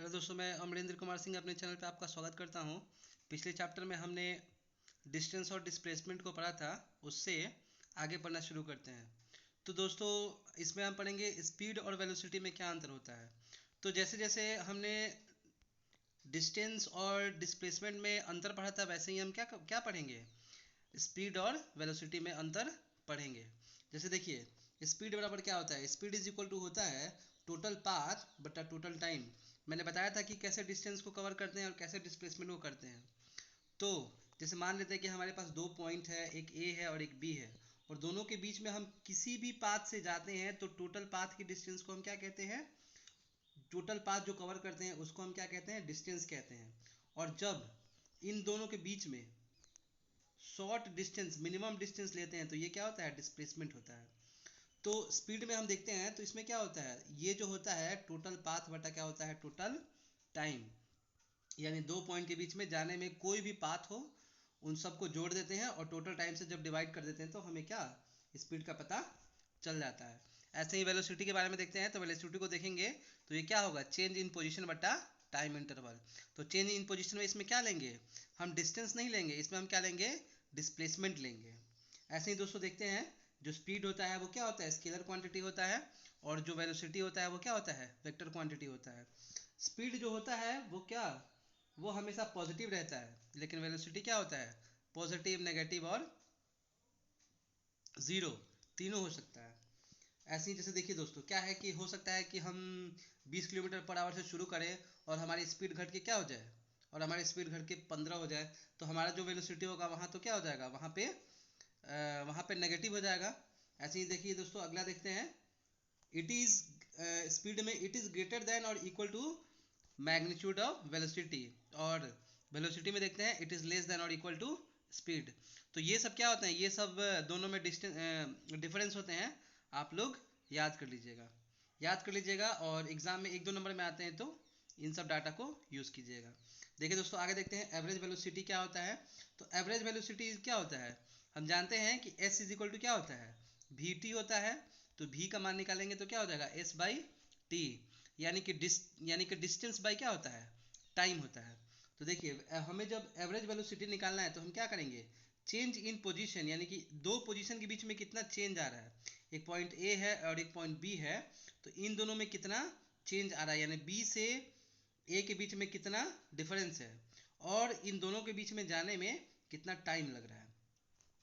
Hello दोस्तों, मैं अमरेंद्र कुमार सिंह अपने चैनल पे आपका स्वागत करता हूं। पिछले चैप्टर में हमने डिस्टेंस और डिस्प्लेसमेंट को पढ़ा था, उससे आगे पढ़ना शुरू करते हैं। तो दोस्तों, इसमें हम पढ़ेंगे स्पीड और वेलोसिटी में क्या अंतर होता है। तो जैसे जैसे हमने डिस्टेंस और डिस्प्लेसमेंट में अंतर पढ़ा था, वैसे ही हम क्या क्या पढ़ेंगे, स्पीड और वेलोसिटी में अंतर पढ़ेंगे। जैसे देखिए, स्पीड बराबर क्या होता है, स्पीड इज इक्वल टू होता है टोटल पाथ बटा टोटल टाइम। मैंने बताया था कि कैसे डिस्टेंस को कवर करते हैं और कैसे डिस्प्लेसमेंट को करते हैं। तो जैसे मान लेते हैं कि हमारे पास दो पॉइंट है, एक ए है और एक बी है, और दोनों के बीच में हम किसी भी पाथ से जाते हैं तो टोटल पाथ की डिस्टेंस को हम क्या कहते हैं, टोटल पाथ जो कवर करते हैं उसको हम क्या कहते हैं, डिस्टेंस कहते हैं। और जब इन दोनों के बीच में शॉर्ट डिस्टेंस, मिनिमम डिस्टेंस लेते हैं तो ये क्या होता है, डिस्प्लेसमेंट होता है। तो स्पीड में हम देखते हैं तो इसमें क्या होता है, ये जो होता है टोटल पाथ बटा क्या होता है, टोटल टाइम। यानी दो पॉइंट के बीच में जाने में कोई भी पाथ हो, उन सबको जोड़ देते हैं और टोटल टाइम से जब डिवाइड कर देते हैं तो हमें क्या, स्पीड का पता चल जाता है। ऐसे ही वेलोसिटी के बारे में देखते हैं। तो वेलोसिटी को देखेंगे तो ये क्या होगा, चेंज इन पोजीशन बटा टाइम इंटरवल। तो चेंज इन पोजीशन में इसमें क्या लेंगे, हम डिस्टेंस नहीं लेंगे, इसमें हम क्या लेंगे, डिस्प्लेसमेंट लेंगे। ऐसे ही दोस्तों देखते हैं, जो स्पीड होता है वो क्या होता है, स्केलर क्वांटिटी होता है, और जो वेलोसिटी होता है वो क्या होता है, वेक्टर क्वांटिटी होता है। स्पीड जो होता है वो क्या, वो हमेशा पॉजिटिव रहता है, लेकिन वेलोसिटी क्या होता है, पॉजिटिव, नेगेटिव और ज़ीरो, तीनों हो सकता है। ऐसे ही जैसे देखिए दोस्तों, क्या है कि हो सकता है कि हम 20 किलोमीटर पर आवर से शुरू करें और हमारी स्पीड घट के क्या हो जाए, और हमारी स्पीड घट के 15 हो जाए, तो हमारा जो वेलोसिटी होगा वहाँ तो क्या हो जाएगा, वहाँ पे नेगेटिव हो जाएगा। ऐसे ही देखिए दोस्तों, अगला देखते हैं, इट इज़ स्पीड में इट इज़ ग्रेटर देन और equal to magnitude of velocity, और वेलोसिटी में देखते हैं इट इज़ लेस देन और इक्वल टू स्पीड। तो ये सब क्या होते हैं, ये सब दोनों में डिफरेंस होते हैं। आप लोग याद कर लीजिएगा, याद कर लीजिएगा, और एग्जाम में 1-2 नंबर में आते हैं तो इन सब डाटा को यूज़ कीजिएगा। देखिए दोस्तों, आगे देखते हैं एवरेज वेलोसिटी क्या होता है। तो एवरेज वेलोसिटी क्या होता है, हम जानते हैं कि एस इज इक्वल टू क्या होता है, वी टी होता है। तो वी का मान निकालेंगे तो क्या हो जाएगा, एस बाई टी, यानी कि डिस्टेंस बाई क्या होता है, टाइम होता है। तो देखिए, हमें जब एवरेज वेलोसिटी निकालना है तो हम क्या करेंगे, चेंज इन पोजीशन, यानी कि दो पोजीशन के बीच में कितना चेंज आ रहा है, एक पॉइंट ए है और एक पॉइंट बी है, तो इन दोनों में कितना चेंज आ रहा है, यानी बी से ए के बीच में कितना डिफरेंस है, और इन दोनों के बीच में जाने में कितना टाइम लग रहा है।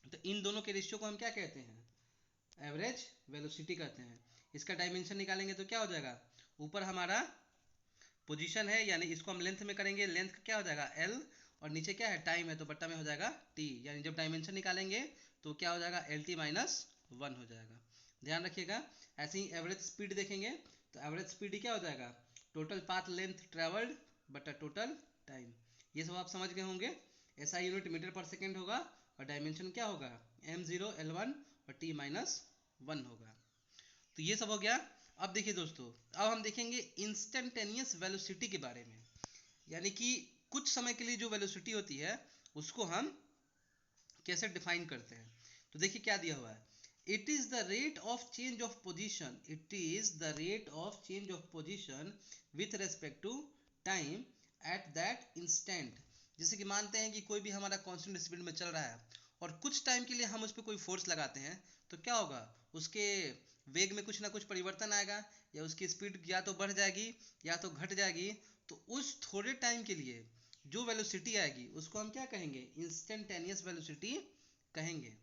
तो इन दोनों के रेशियो को हम क्या कहते हैं, एवरेज वेलोसिटी कहते हैं। इसका डायमेंशन निकालेंगे तो क्या हो जाएगा, ऊपर हमारा पोजीशन है, यानी इसको हम लेंथ में करेंगे, लेंथ क्या हो जाएगा एल, और नीचे क्या है, टाइम है, तो बट्टा में हो जाएगा टी। यानी जब डायमेंशन निकालेंगे तो क्या हो जाएगा, एल टी माइनस 1 हो जाएगा, ध्यान रखिएगा। ऐसे ही एवरेज स्पीड देखेंगे तो एवरेज स्पीड क्या हो जाएगा, टोटल पाथ लेंथ ट्रेवल्ड बटा टोटल टाइम। ये सब आप समझ गए होंगे। ऐसा यूनिट मीटर पर सेकेंड होगा, और डायमेंशन क्या होगा, m0 l1 और t माइनस 1 होगा। तो ये सब हो गया। अब देखिए दोस्तों, अब हम देखेंगे इंस्टेंटेनियस वेलोसिटी के बारे में, यानी कि कुछ समय के लिए जो वेलोसिटी होती है उसको हम कैसे डिफाइन करते हैं। तो देखिए क्या दिया हुआ है, it is the rate of change of position, it is the rate of change of position with respect to time at that instant. जैसे कि मानते हैं कि कोई भी हमारा कांस्टेंट स्पीड में चल रहा है और कुछ टाइम के लिए हम उस पर कोई फोर्स लगाते हैं, तो क्या होगा, उसके वेग में कुछ ना कुछ परिवर्तन आएगा, या उसकी स्पीड या तो बढ़ जाएगी या तो घट जाएगी। तो उस थोड़े टाइम के लिए जो वेलोसिटी आएगी उसको हम क्या कहेंगे, इंस्टेंटेनियस वेलोसिटी कहेंगे।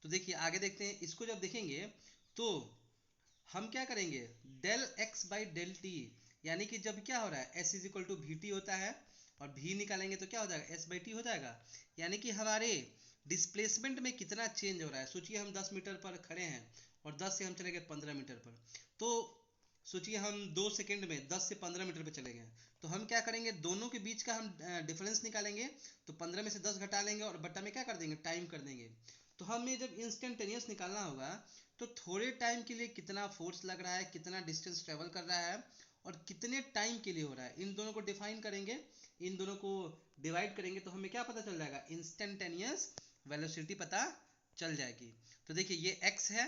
तो देखिए आगे देखते हैं, इसको जब देखेंगे तो हम क्या करेंगे, del x by del t, यानी कि जब क्या हो रहा है, s is equal to v t होता है, और भी निकालेंगे तो क्या हो जाएगा, एस बाई टी हो जाएगा। यानी कि हमारे डिस्प्लेसमेंट में कितना चेंज हो रहा है। सोचिए हम 10 मीटर पर खड़े हैं और 10 से हम चले गए 15 मीटर पर, तो सोचिए हम 2 सेकेंड में 10 से 15 मीटर पर चले गए, तो हम क्या करेंगे, दोनों के बीच का हम डिफरेंस निकालेंगे, तो 15 में से 10 घटा लेंगे और बट्टा में क्या कर देंगे, टाइम कर देंगे। तो हमें जब इंस्टेंटेनियस निकालना होगा तो थोड़े टाइम के लिए कितना फोर्स लग रहा है, कितना डिस्टेंस ट्रेवल कर रहा है, और कितने टाइम के लिए हो रहा है, इन दोनों को डिफाइन करेंगे, इन दोनों को डिवाइड करेंगे, तो हमें क्या पता चल जाएगा, इंस्टेंटेनियस वेलोसिटी पता चल जाएगी। तो देखिए ये x है,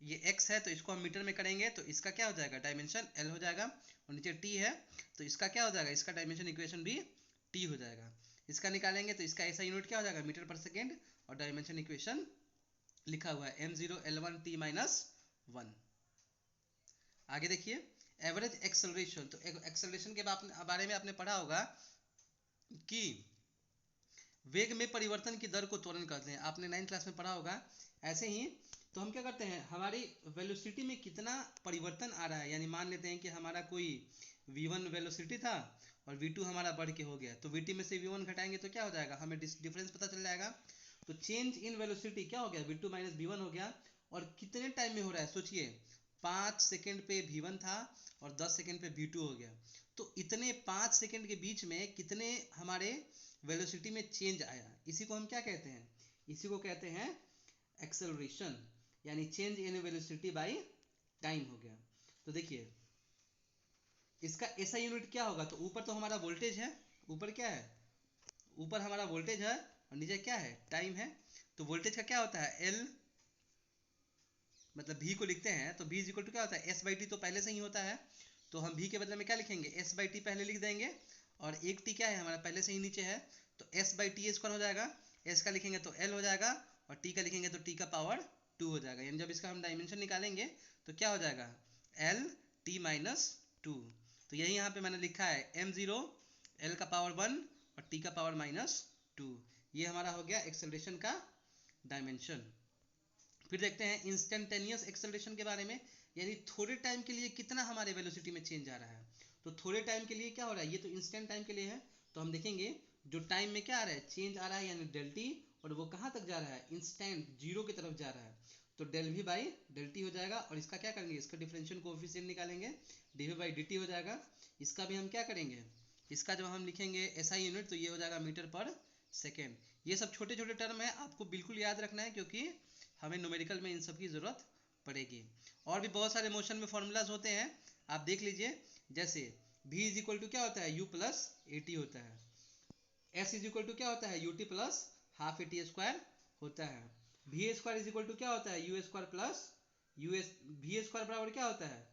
ये x है तो इसको हम मीटर में करेंगे तो इसका क्या हो जाएगा, डायमेंशन l हो जाएगा। और नीचे t है तो इसका क्या हो जाएगा, इसका डायमेंशन इक्वेशन भी t हो जाएगा। इसका निकालेंगे तो इसका ऐसा यूनिट क्या हो जाएगा, मीटर पर सेकेंड, और डायमेंशन इक्वेशन लिखा हुआ है m0 l1 t माइनस 1। आगे देखिए एवरेज एक्सेलरेशन। तो एक्सेलरेशन के बारे में आपने पढ़ा होगा कि वेग में परिवर्तन की दर को त्वरण कहते हैं, आपने 9th क्लास में पढ़ा होगा। ऐसे ही तो हम क्या करते हैं, हमारी वेलोसिटी में कितना परिवर्तन आ रहा है, यानी मान लेते हैं कि हमारा कोई v1 वेलोसिटी था और v2 हमारा बढ़ के हो गया, तो vt में से v1 घटाएंगे तो क्या हो जाएगा, हमें डिफरेंस पता चल जाएगा। तो चेंज इन वेलोसिटी क्या हो गया, v2 माइनस v1 हो गया। और कितने टाइम में हो रहा है सोचिए, 5 सेकेंड पे v1 था और 10 सेकेंड पे v2 हो गया। तो इतने 5 सेकेंड के बीच में कितने हमारे वेलोसिटी में चेंज आया, इसी को हम क्या कहते हैं, इसी को कहते हैं एक्सेलरेशन, यानी change in velocity by time हो गया। तो देखिए इसका ऐसा यूनिट क्या होगा, तो ऊपर तो हमारा वोल्टेज है, ऊपर क्या है, ऊपर हमारा वोल्टेज है और नीचे क्या है, टाइम है। तो वोल्टेज का क्या होता है, एल मतलब v को लिखते हैं तो v इज इक्वल टू क्या होता है, s बाई टी तो पहले से ही होता है, तो हम v के बदले में क्या लिखेंगे, s बाई टी पहले लिख देंगे, और एक t क्या है हमारा पहले से ही नीचे है, तो s बाई टी स्क्वायर हो जाएगा, s का लिखेंगे तो l हो जाएगा, और t का लिखेंगे तो t का पावर 2 हो जाएगा। यानी जब इसका हम डायमेंशन निकालेंगे तो क्या हो जाएगा, l t माइनस 2। तो यही यहाँ पे मैंने लिखा है m0 l का पावर 1 और t का पावर माइनस 2। ये हमारा हो गया एक्सेलरेशन का डायमेंशन। फिर देखते हैं इंस्टेंटेनियस एक्सेलरेशन के बारे में, यानी थोड़े टाइम के लिए कितना हमारे वेलोसिटी में चेंज आ रहा है। तो थोड़े टाइम के लिए क्या हो रहा है, ये तो इंस्टेंट टाइम के लिए है, तो हम देखेंगे जो टाइम में क्या आ रहा है, चेंज आ रहा है, यानी डेल टी, और वो कहाँ तक जा रहा है, इंस्टेंट जीरो की तरफ जा रहा है, तो del v by del t हो जाएगा। और इसका क्या करेंगे, इसका डिफरेंशियल कोएफिशिएंट निकालेंगे, d v by d t हो जाएगा। इसका भी हम क्या करेंगे, इसका जब हम लिखेंगे एसआई यूनिट तो ये हो जाएगा मीटर पर सेकेंड। ये सब छोटे छोटे टर्म है, आपको बिल्कुल याद रखना है, क्योंकि हमें न्यूमेरिकल में इन सब की ज़रूरत पड़ेगी। और भी बहुत सारे मोशन में फॉर्मूलाज होते हैं, आप देख लीजिए, जैसे v इज इक्वल टू क्या होता है, u प्लस ए टी होता है, s इज इक्वल टू क्या होता है, u t plus half a t square होता है, v square is equal to क्या होता है, u square plus v square बराबर क्या होता है,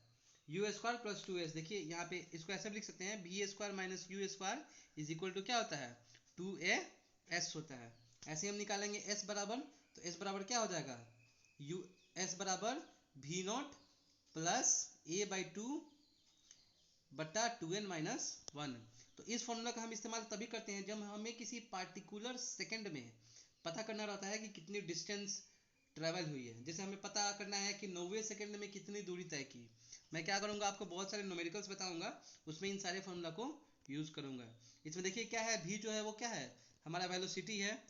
u स्क्वायर प्लस 2s। देखिए यहाँ पे इसको ऐसे भी लिख सकते हैं, v square minus u square is equal to क्या होता है, 2as होता है। ऐसे हम निकालेंगे s बराबर, तो s बराबर क्या हो जाएगा, यू एस बराबर v not plus a by 2 बटा 2n माइनस 1। तो इस फॉर्मूला का हम इस्तेमाल तभी करते हैं जब हमें किसी पार्टिकुलर सेकंड में पता करना रहता है कि कितनी डिस्टेंस ट्रेवल हुई है। जैसे हमें पता करना है कि 90 सेकंड में कितनी दूरी तय की, मैं क्या करूँगा, आपको बहुत सारे न्यूमेरिकल्स बताऊंगा, उसमें इन सारे फॉर्मूला को यूज़ करूँगा। इसमें देखिए क्या है, v जो है वो क्या है, हमारा वेलोसिटी है,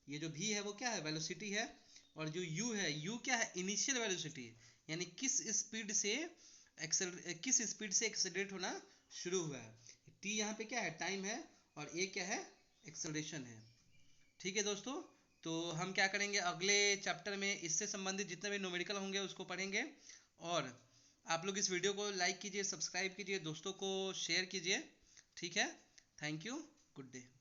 ये जो v है वो क्या है, वेलोसिटी है, और जो u है, u क्या है, इनिशियल वेलोसिटी, यानी किस स्पीड से एक्सेलरेट होना शुरू हुआ है। t यहाँ पे क्या है, टाइम है, और a क्या है, एक्सेलरेशन है। ठीक है दोस्तों, तो हम क्या करेंगे, अगले चैप्टर में इससे संबंधित जितने भी न्यूमेरिकल होंगे उसको पढ़ेंगे। और आप लोग इस वीडियो को लाइक कीजिए, सब्सक्राइब कीजिए, दोस्तों को शेयर कीजिए। ठीक है, थैंक यू, गुड डे।